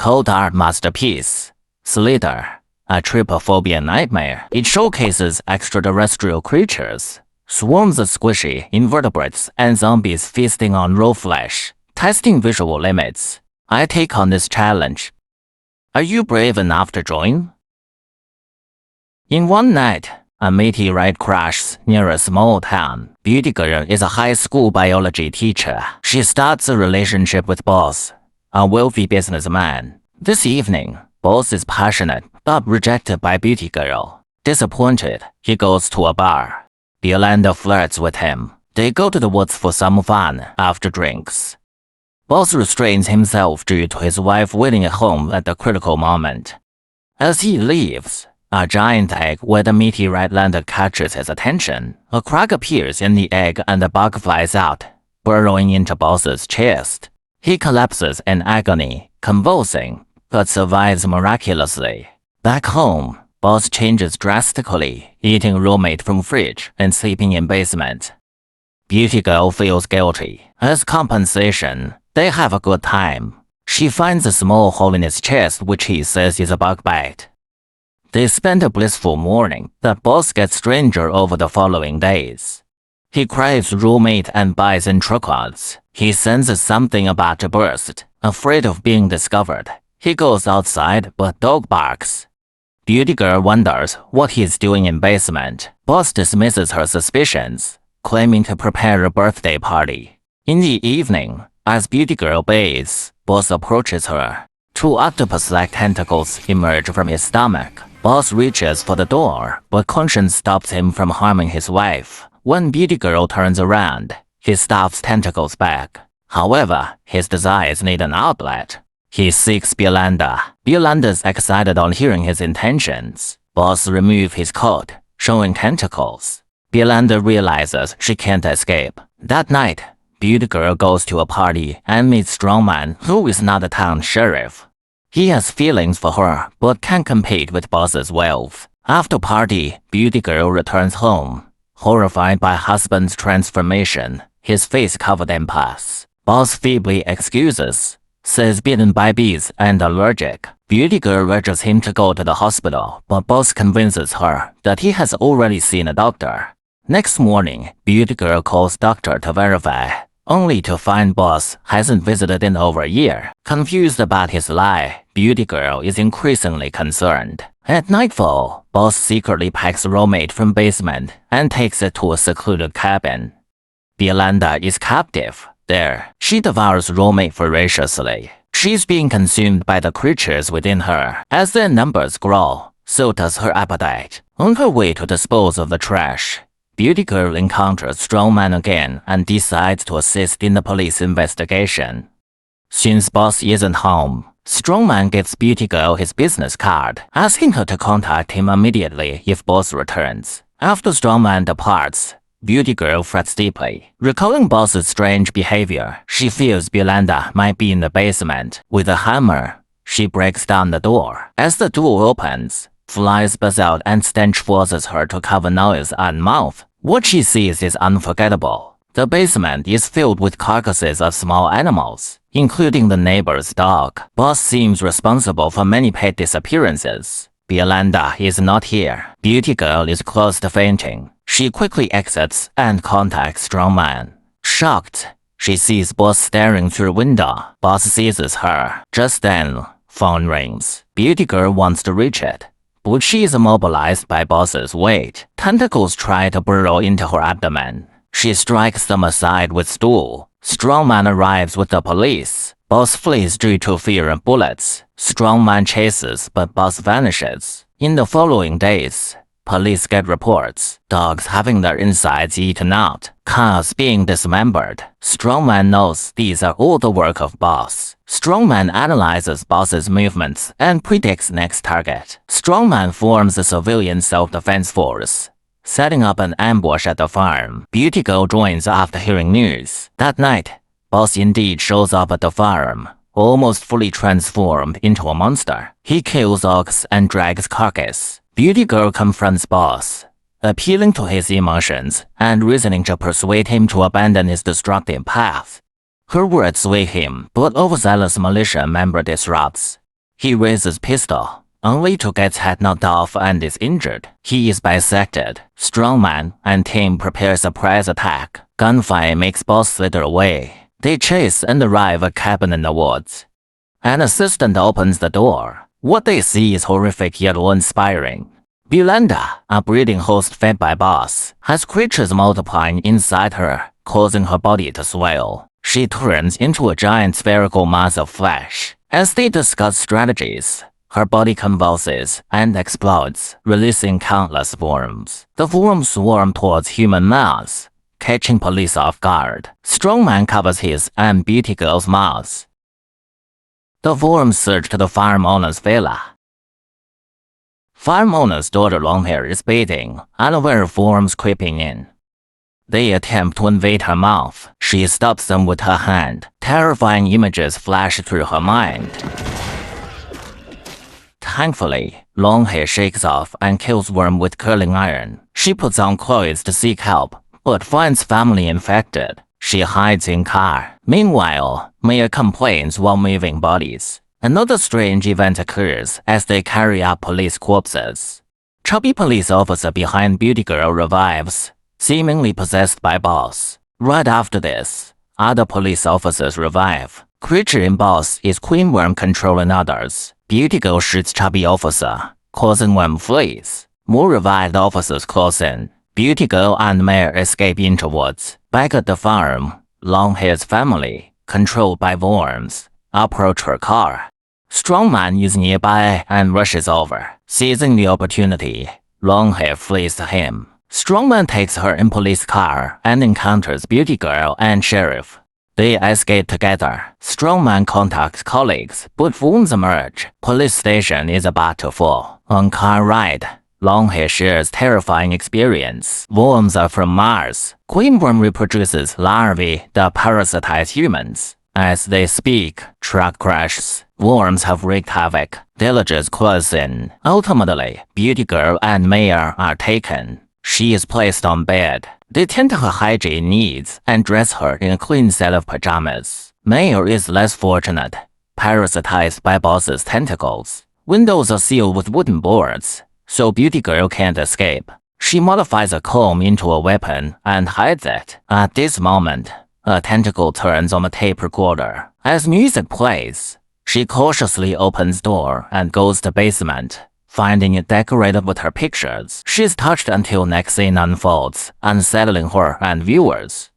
cold art masterpiece, Slither, a trypophobia nightmare. It showcases extraterrestrial creatures, swarms of squishy invertebrates, and zombies feasting on raw flesh, testing visual limits. I take on this challenge. Are you brave enough to join? In one night, a meteorite crashes near a small town. Beauty Girl is a high school biology teacher. She starts a relationship with Boss, a wealthy businessman. This evening, Boss is passionate but rejected by Beauty Girl. Disappointed, he goes to a bar. Yolanda flirts with him. They go to the woods for some fun after drinks. Boss restrains himself due to his wife waiting at home at the critical moment. As he leaves, a giant egg where the meteorite landed catches his attention. A crack appears in the egg and the bug flies out, burrowing into Boss's chest. He collapses in agony, convulsing, but survives miraculously. Back home, Boss changes drastically, eating roommate from fridge and sleeping in basement. Beauty Girl feels guilty. As compensation, they have a good time. She finds a small hole in his chest which he says is a bug bite. They spend a blissful morning, but Boss gets stranger over the following days. He craves roommate and buys entrecôtes. He senses something about to burst. Afraid of being discovered, he goes outside but dog barks. Beauty Girl wonders what he's doing in basement. Boss dismisses her suspicions, claiming to prepare a birthday party. In the evening, as Beauty Girl bathes, Boss approaches her. Two octopus-like tentacles emerge from his stomach. Boss reaches for the door, but conscience stops him from harming his wife. When Beauty Girl turns around, he stuffs tentacles back. However, his desires need an outlet. He seeks Yolanda. Yolanda's excited on hearing his intentions. Boss removes his coat, showing tentacles. Yolanda realizes she can't escape. That night, Beauty Girl goes to a party and meets Strongman, who is not the town sheriff. He has feelings for her, but can't compete with Boss's wealth. After party, Beauty Girl returns home, horrified by husband's transformation, his face covered in pus. Boss feebly excuses, says bitten by bees and allergic. Beauty Girl urges him to go to the hospital, but Boss convinces her that he has already seen a doctor. Next morning, Beauty Girl calls doctor to verify, only to find Boss hasn't visited in over a year. Confused about his lie, Beauty Girl is increasingly concerned. At nightfall, Boss secretly packs a roommate from basement and takes it to a secluded cabin. Yolanda is captive. There, she devours roommate voraciously. She's being consumed by the creatures within her. As their numbers grow, so does her appetite. On her way to dispose of the trash, Beauty Girl encounters Strongman again and decides to assist in the police investigation. Since Boss isn't home, Strongman gives Beauty Girl his business card, asking her to contact him immediately if Boss returns. After Strongman departs, Beauty Girl frets deeply. Recalling Boss's strange behavior, she feels Yolanda might be in the basement. With a hammer, she breaks down the door. As the door opens, flies buzz out and stench forces her to cover nose and mouth. What she sees is unforgettable. The basement is filled with carcasses of small animals, including the neighbor's dog. Boss seems responsible for many pet disappearances. Yolanda is not here. Beauty Girl is close to fainting. She quickly exits and contacts Strongman. Shocked, she sees Boss staring through a window. Boss seizes her. Just then, phone rings. Beauty Girl wants to reach it, but she is immobilized by Boss's weight. Tentacles try to burrow into her abdomen. She strikes them aside with stool. Strongman arrives with the police. Boss flees due to fear of bullets. Strongman chases, but Boss vanishes. In the following days, police get reports. Dogs having their insides eaten out. Cars being dismembered. Strongman knows these are all the work of Boss. Strongman analyzes Boss's movements and predicts next target. Strongman forms a civilian self-defense force, setting up an ambush at the farm. Beauty Girl joins after hearing news. That night, Boss indeed shows up at the farm, almost fully transformed into a monster. He kills ox and drags carcass. Beauty Girl confronts Boss, appealing to his emotions and reasoning to persuade him to abandon his destructive path. Her words sway him, but overzealous militia member disrupts. He raises pistol, only to get head knocked off and is injured. He is bisected. Strongman and team prepare surprise attack. Gunfire makes boss slither away. They chase and arrive at cabin in the woods. An assistant opens the door. What they see is horrific yet awe-inspiring. Belinda, a breeding host fed by boss, has creatures multiplying inside her, causing her body to swell. She turns into a giant spherical mass of flesh. As they discuss strategies, her body convulses and explodes, releasing countless worms. The worms swarm towards human mass, catching police off guard. Strongman covers his and Beauty Girl's mouths. The worms surge to the farm owner's villa. Farm owner's daughter Longhair is bathing, unaware of worms creeping in. They attempt to invade her mouth. She stops them with her hand. Terrifying images flash through her mind. Thankfully, Longhair shakes off and kills worm with curling iron. She puts on clothes to seek help, but finds family infected. She hides in car. Meanwhile, Maya complains while moving bodies. Another strange event occurs as they carry out police corpses. Chubby police officer behind Beauty Girl revives, seemingly possessed by boss. Right after this, other police officers revive. Creature in boss is Queen Worm controlling others. Beauty Girl shoots chubby officer, causing worm flees. More revived officers close in. Beauty Girl and Mare escape into woods. Back at the farm, Longhair's family, controlled by worms, approach her car. Strongman is nearby and rushes over. Seizing the opportunity, Longhair flees to him. Strongman takes her in police car and encounters Beauty Girl and Sheriff. They escape together. Strongman contacts colleagues, but wounds emerge. Police station is about to fall. On car ride, Longhair shares terrifying experience. Worms are from Mars. Queen Worm reproduces larvae that parasitize humans. As they speak, truck crashes. Worms have wreaked havoc. Villagers close in. Ultimately, Beauty Girl and Mayor are taken. She is placed on bed. They tend to her hygiene needs and dress her in a clean set of pajamas. Mayor is less fortunate, parasitized by boss's tentacles. Windows are sealed with wooden boards, so Beauty Girl can't escape. She modifies a comb into a weapon and hides it. At this moment, a tentacle turns on a tape recorder. As music plays, she cautiously opens door and goes to basement, finding it decorated with her pictures. She's touched until next scene unfolds, unsettling her and viewers.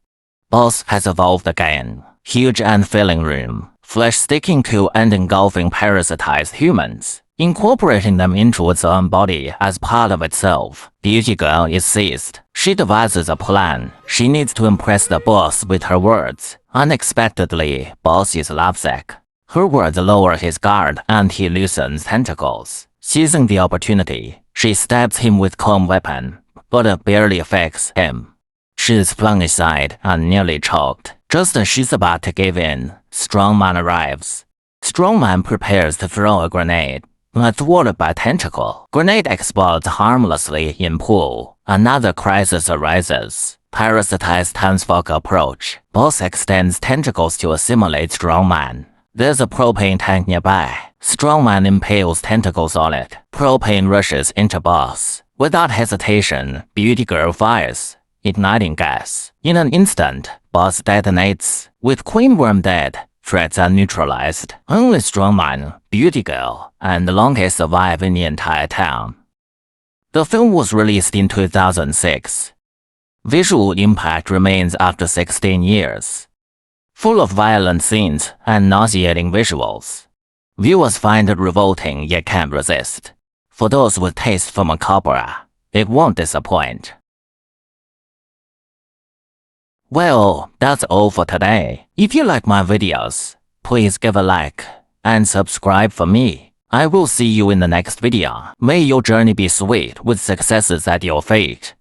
Boss has evolved again. Huge and filling room, flesh sticking to and engulfing parasitized humans, incorporating them into its own body as part of itself. Beauty Girl is seized. She devises a plan. She needs to impress the boss with her words. Unexpectedly, boss is lovesick. Her words lower his guard and he loosens tentacles. Seizing the opportunity, she stabs him with comb weapon, but it barely affects him. She is flung aside and nearly choked. Just as she's about to give in, Strongman arrives. Strongman prepares to throw a grenade, but thwarted by tentacle. Grenade explodes harmlessly in pool. Another crisis arises. Parasitized townsfolk approach. Boss extends tentacles to assimilate Strongman. There's a propane tank nearby. Strongman impales tentacles on it. Propane rushes into boss. Without hesitation, Beauty Girl fires, igniting gas. In an instant, boss detonates. With Queen Worm dead, threats are neutralized. Only Strongman, Beauty Girl, and Longhair survive in the entire town. The film was released in 2006. Visual impact remains after 16 years. Full of violent scenes and nauseating visuals. Viewers find it revolting yet can't resist. For those with taste for macabre, it won't disappoint. Well, that's all for today. If you like my videos, please give a like and subscribe for me. I will see you in the next video. May your journey be sweet with successes at your fate.